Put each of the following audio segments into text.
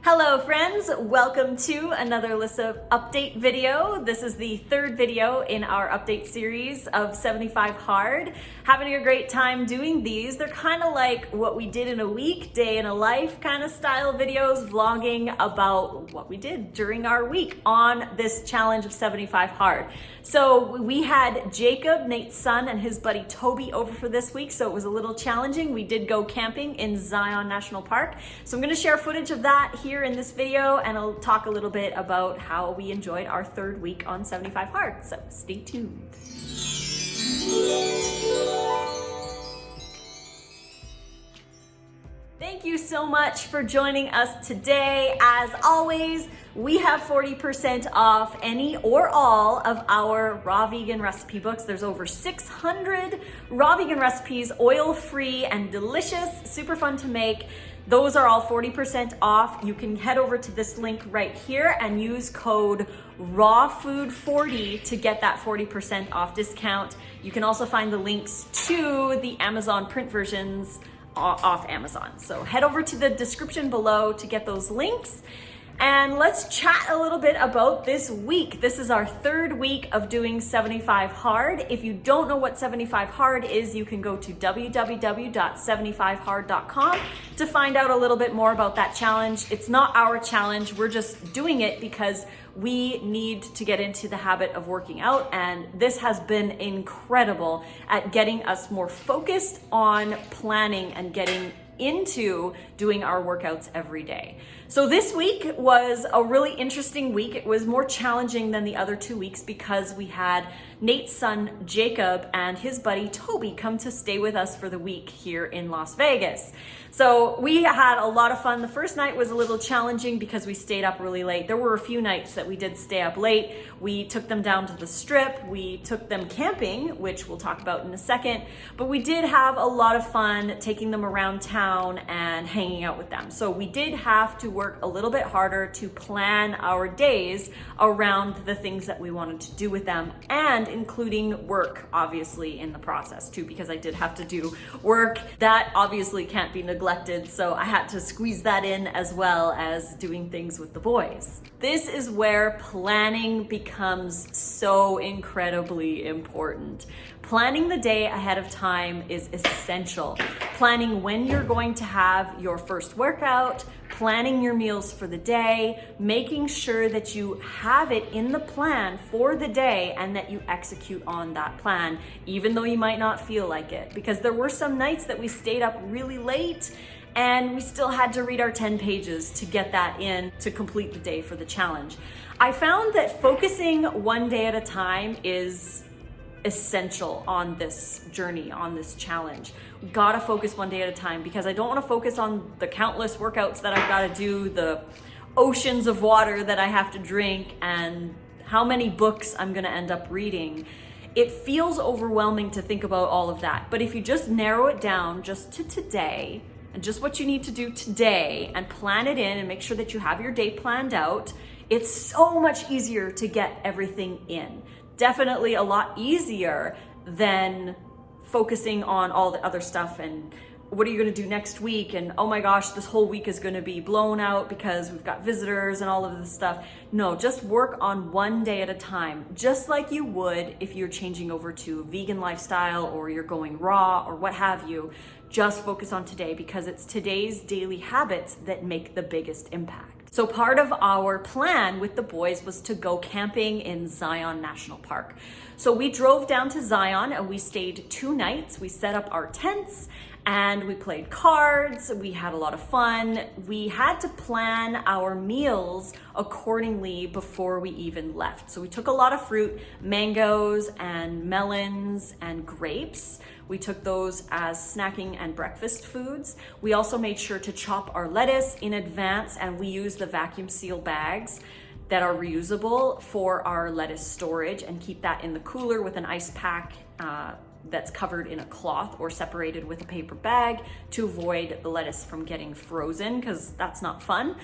Hello friends, welcome to another Lissa update video. This is the third video in our update series of 75 Hard. Having a great time doing these. They're kind of like what we did in a week, day in a life kind of style videos, vlogging about what we did during our week on this challenge of 75 Hard. So we had Jacob, Nate's son, and his buddy Toby over for this week, so it was a little challenging. We did go camping in Zion National Park. So I'm gonna share footage of that here in this video, and I'll talk a little bit about how we enjoyed our third week on 75 Hard. So stay tuned. Thank you so much for joining us today. As always, we have 40% off any or all of our raw vegan recipe books. There's over 600 raw vegan recipes, oil-free and delicious, super fun to make. Those are all 40% off. You can head over to this link right here and use code RAWFOOD40 to get that 40% off discount. You can also find the links to the Amazon print versions off Amazon. So head over to the description below to get those links. And let's chat a little bit about this week. This is our third week of doing 75 Hard. If you don't know what 75 Hard is, you can go to www.75hard.com to find out a little bit more about that challenge. It's not our challenge. We're just doing it because we need to get into the habit of working out, and this has been incredible at getting us more focused on planning and getting into doing our workouts every day. So this week was a really interesting week. It was more challenging than the other 2 weeks because we had Nate's son Jacob and his buddy Toby come to stay with us for the week here in Las Vegas. So we had a lot of fun. The first night was a little challenging because we stayed up really late. There were a few nights that we did stay up late. We took them down to the strip. We took them camping, which we'll talk about in a second. But we did have a lot of fun taking them around town and hanging out with them. So we did have to work a little bit harder to plan our days around the things that we wanted to do with them, and including work, obviously, in the process too, because I did have to do work. That obviously can't be neglected, so I had to squeeze that in as well as doing things with the boys. This is where planning becomes so incredibly important. Planning the day ahead of time is essential. Planning when you're going to have your first workout, planning your meals for the day, making sure that you have it in the plan for the day and that you execute on that plan, even though you might not feel like it. Because there were some nights that we stayed up really late and we still had to read our 10 pages to get that in to complete the day for the challenge. I found that focusing one day at a time is essential on this journey, on this challenge. We gotta focus one day at a time because I don't wanna focus on the countless workouts that I've gotta do, the oceans of water that I have to drink, and how many books I'm gonna end up reading. It feels overwhelming to think about all of that. But if you just narrow it down just to today, and just what you need to do today, and plan it in and make sure that you have your day planned out, it's so much easier to get everything in. Definitely a lot easier than focusing on all the other stuff and what are you gonna do next week, and oh my gosh, this whole week is gonna be blown out because we've got visitors and all of this stuff. No, just work on one day at a time, just like you would if you're changing over to a vegan lifestyle or you're going raw or what have you. Just focus on today because it's today's daily habits that make the biggest impact. So part of our plan with the boys was to go camping in Zion National Park. So we drove down to Zion and we stayed 2 nights. We set up our tents and we played cards. We had a lot of fun. We had to plan our meals accordingly before we even left. So we took a lot of fruit, mangoes and melons and grapes. We took those as snacking and breakfast foods. We also made sure to chop our lettuce in advance, and we used the vacuum seal bags that are reusable for our lettuce storage and keep that in the cooler with an ice pack that's covered in a cloth or separated with a paper bag to avoid the lettuce from getting frozen, because that's not fun.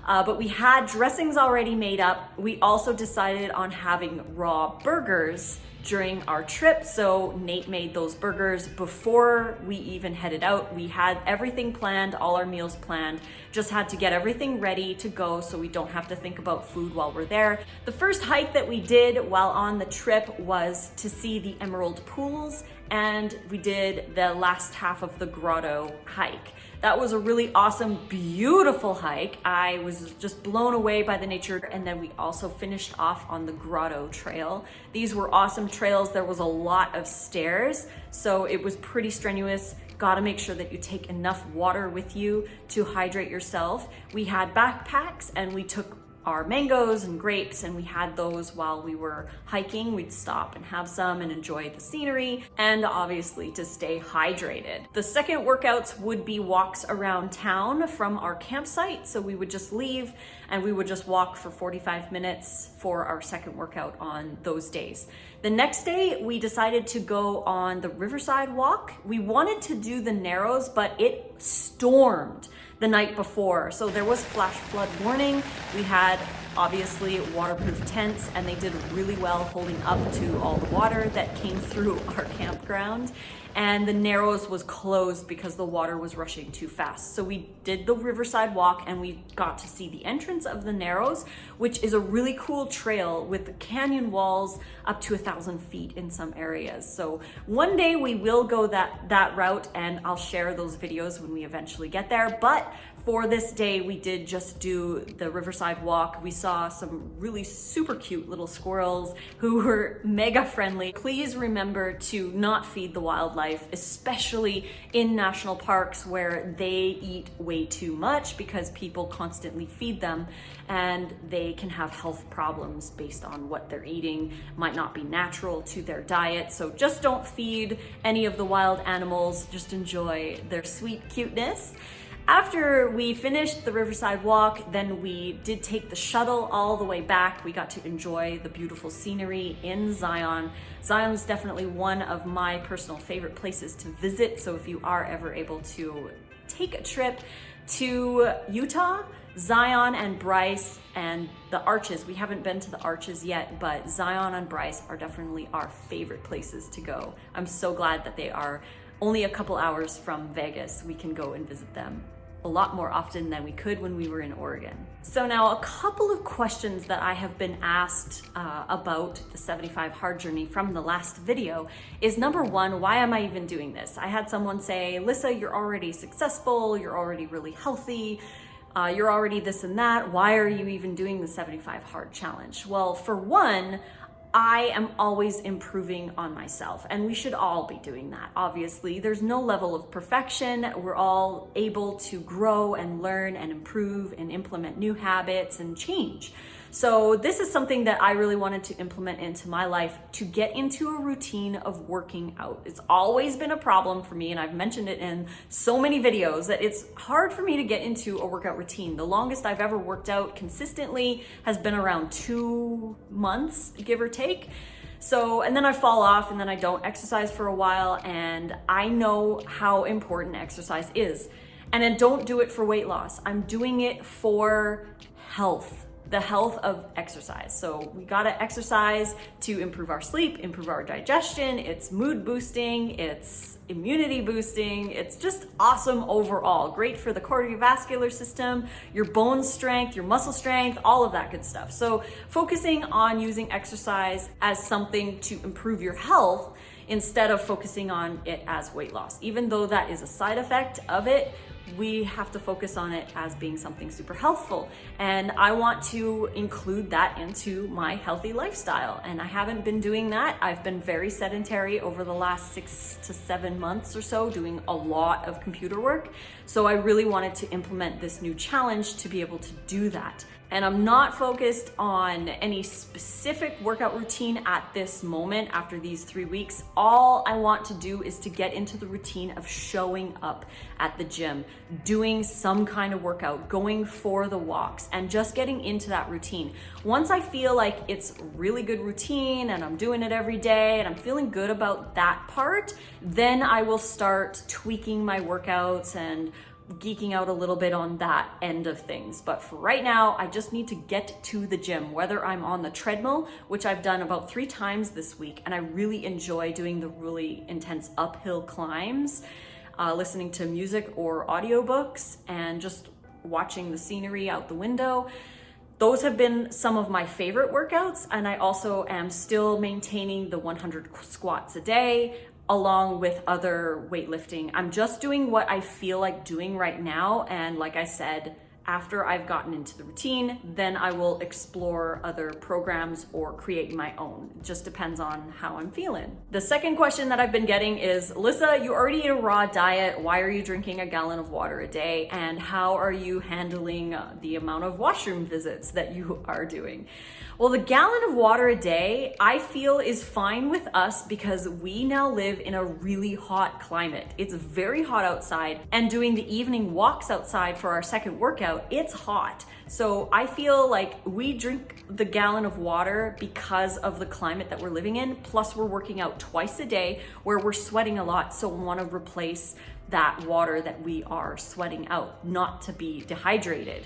But we had dressings already made up. We also decided on having raw burgers during our trip. So Nate made those burgers before we even headed out. We had everything planned, all our meals planned, just had to get everything ready to go so we don't have to think about food while we're there. The first hike that we did while on the trip was to see the emerald pools, and we did the last half of the grotto hike. That was a really awesome, beautiful hike. I was just blown away by the nature. And then we also finished off on the grotto trail. These were awesome trails. There was a lot of stairs, so it was pretty strenuous. Gotta make sure that you take enough water with you to hydrate yourself. We had backpacks and we took our mangoes and grapes, and we had those while we were hiking. We'd stop and have some and enjoy the scenery, and obviously to stay hydrated. The second workouts would be walks around town from our campsite. So we would just leave and we would just walk for 45 minutes for our second workout on those days. The next day, we decided to go on the Riverside walk. We wanted to do the Narrows, but it stormed the night before. So there was flash flood warning. We had obviously waterproof tents, and they did really well holding up to all the water that came through our campground. And the Narrows was closed because the water was rushing too fast. So we did the Riverside walk and we got to see the entrance of the Narrows, which is a really cool trail with canyon walls up to 1,000 feet in some areas. So one day we will go that route, and I'll share those videos when we eventually get there. But for this day, we did just do the Riverside walk. We saw some really super cute little squirrels who were mega friendly. Please remember to not feed the wildlife, especially in national parks where they eat way too much because people constantly feed them, and they can have health problems based on what they're eating. Might not be natural to their diet. So just don't feed any of the wild animals. Just enjoy their sweet cuteness. After we finished the Riverside walk, then we did take the shuttle all the way back. We got to enjoy the beautiful scenery in Zion. Zion is definitely one of my personal favorite places to visit. So if you are ever able to take a trip to Utah, Zion and Bryce and the Arches. We haven't been to the Arches yet, but Zion and Bryce are definitely our favorite places to go. I'm so glad that they are only a couple hours from Vegas. We can go and visit them a lot more often than we could when we were in Oregon. So now a couple of questions that I have been asked about the 75 hard journey from the last video is, number one, why am I even doing this? I had someone say, Lissa, you're already successful, you're already really healthy, you're already this and that. Why are you even doing the 75 hard challenge? Well, for one, I am always improving on myself, and we should all be doing that. Obviously, there's no level of perfection. We're all able to grow and learn and improve and implement new habits and change. So this is something that I really wanted to implement into my life, to get into a routine of working out. It's always been a problem for me, and I've mentioned it in so many videos, that it's hard for me to get into a workout routine. The longest I've ever worked out consistently has been around 2 months, give or take. So, and then I fall off, and then I don't exercise for a while, and I know how important exercise is. And I don't do it for weight loss. I'm doing it for health. The health of exercise. So we gotta exercise to improve our sleep, improve our digestion. It's mood boosting, it's immunity boosting. It's just awesome overall. Great for the cardiovascular system, your bone strength, your muscle strength, all of that good stuff. So focusing on using exercise as something to improve your health instead of focusing on it as weight loss. Even though that is a side effect of it, we have to focus on it as being something super healthful. And I want to include that into my healthy lifestyle. And I haven't been doing that. I've been very sedentary over the last 6 to 7 months or so, doing a lot of computer work. So I really wanted to implement this new challenge to be able to do that. And I'm not focused on any specific workout routine at this moment after these 3 weeks. All I want to do is to get into the routine of showing up at the gym, doing some kind of workout, going for the walks, and just getting into that routine. Once I feel like it's really good routine and I'm doing it every day and I'm feeling good about that part, then I will start tweaking my workouts and geeking out a little bit on that end of things. But for right now, I just need to get to the gym, whether I'm on the treadmill, which I've done about 3 times this week, and I really enjoy doing the really intense uphill climbs, listening to music or audiobooks, and just watching the scenery out the window. Those have been some of my favorite workouts, and I also am still maintaining the 100 squats a day, along with other weightlifting. I'm just doing what I feel like doing right now, and like I said, after I've gotten into the routine, then I will explore other programs or create my own. It just depends on how I'm feeling. The second question that I've been getting is, Lissa, you already eat a raw diet. Why are you drinking a gallon of water a day? And how are you handling the amount of washroom visits that you are doing? Well, the gallon of water a day, I feel, is fine with us because we now live in a really hot climate. It's very hot outside, and doing the evening walks outside for our second workout, it's hot. So I feel like we drink the gallon of water because of the climate that we're living in, plus we're working out twice a day where we're sweating a lot, so we want to replace that water that we are sweating out, not to be dehydrated.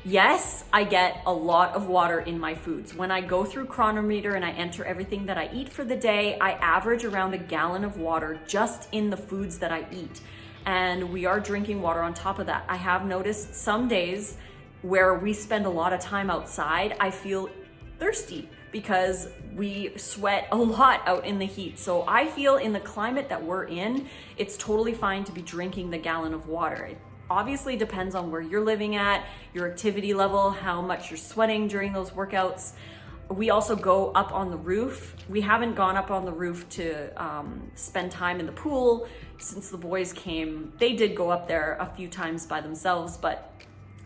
Yes, I get a lot of water in my foods. When I go through Chronometer and I enter everything that I eat for the day, I average around a gallon of water just in the foods that I eat. And we are drinking water on top of that. I have noticed some days where we spend a lot of time outside, I feel thirsty because we sweat a lot out in the heat. So I feel in the climate that we're in, it's totally fine to be drinking the gallon of water. It obviously depends on where you're living at, your activity level, how much you're sweating during those workouts. We also go up on the roof. We haven't gone up on the roof to spend time in the pool since the boys came. They did go up there a few times by themselves, but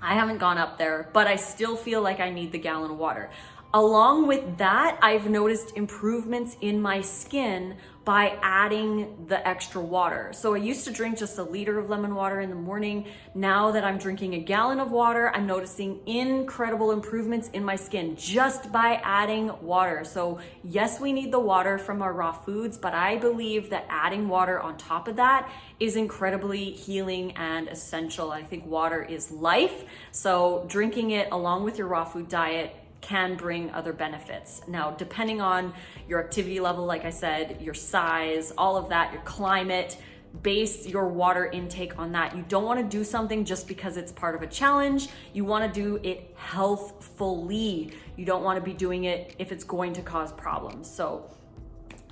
I haven't gone up there, but I still feel like I need the gallon of water. Along with that, I've noticed improvements in my skin by adding the extra water. So I used to drink just a liter of lemon water in the morning. Now that I'm drinking a gallon of water, I'm noticing incredible improvements in my skin just by adding water. So yes, we need the water from our raw foods, but I believe that adding water on top of that is incredibly healing and essential. I think water is life. So drinking it along with your raw food diet can bring other benefits. Now, depending on your activity level, like I said, your size, all of that, your climate, base your water intake on that. You don't want to do something just because it's part of a challenge. You want to do it healthfully. You don't want to be doing it if it's going to cause problems. So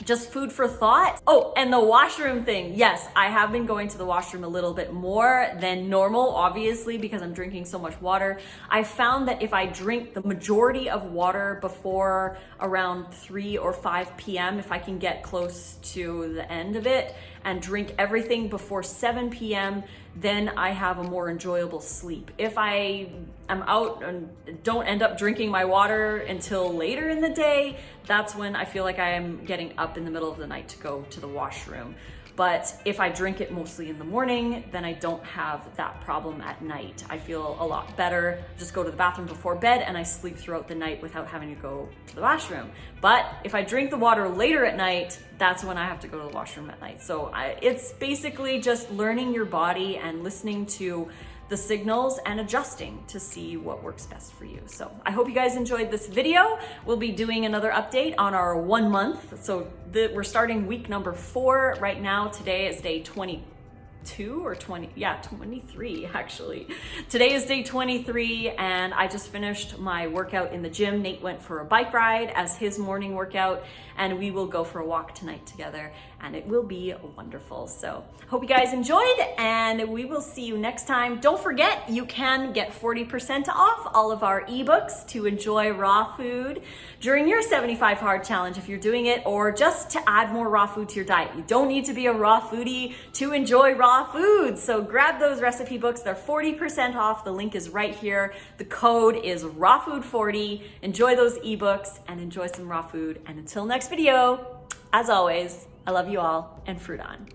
just food for thought. Oh, and the washroom thing. Yes, I have been going to the washroom a little bit more than normal, obviously, because I'm drinking so much water. I found that if I drink the majority of water before around 3 or 5 p.m., if I can get close to the end of it and drink everything before 7 p.m., then I have a more enjoyable sleep. If I am out and don't end up drinking my water until later in the day, that's when I feel like I am getting up in the middle of the night to go to the washroom. But if I drink it mostly in the morning, then I don't have that problem at night. I feel a lot better. Just go to the bathroom before bed and I sleep throughout the night without having to go to the washroom. But if I drink the water later at night, that's when I have to go to the washroom at night. So it's basically just learning your body and listening to the signals and adjusting to see what works best for you. So I hope you guys enjoyed this video. We'll be doing another update on our 1 month. So we're starting week number 4 right now. Today is day 22 or 20, yeah, 23 actually. Today is day 23 and I just finished my workout in the gym. Nate went for a bike ride as his morning workout and we will go for a walk tonight together and it will be wonderful. So hope you guys enjoyed and we will see you next time. Don't forget, you can get 40% off all of our ebooks to enjoy raw food during your 75 hard challenge if you're doing it, or just to add more raw food to your diet. You don't need to be a raw foodie to enjoy raw food. So grab those recipe books. They're 40% off. The link is right here. The code is rawfood40. Enjoy those ebooks and enjoy some raw food. And until next video, as always, I love you all and fruit on.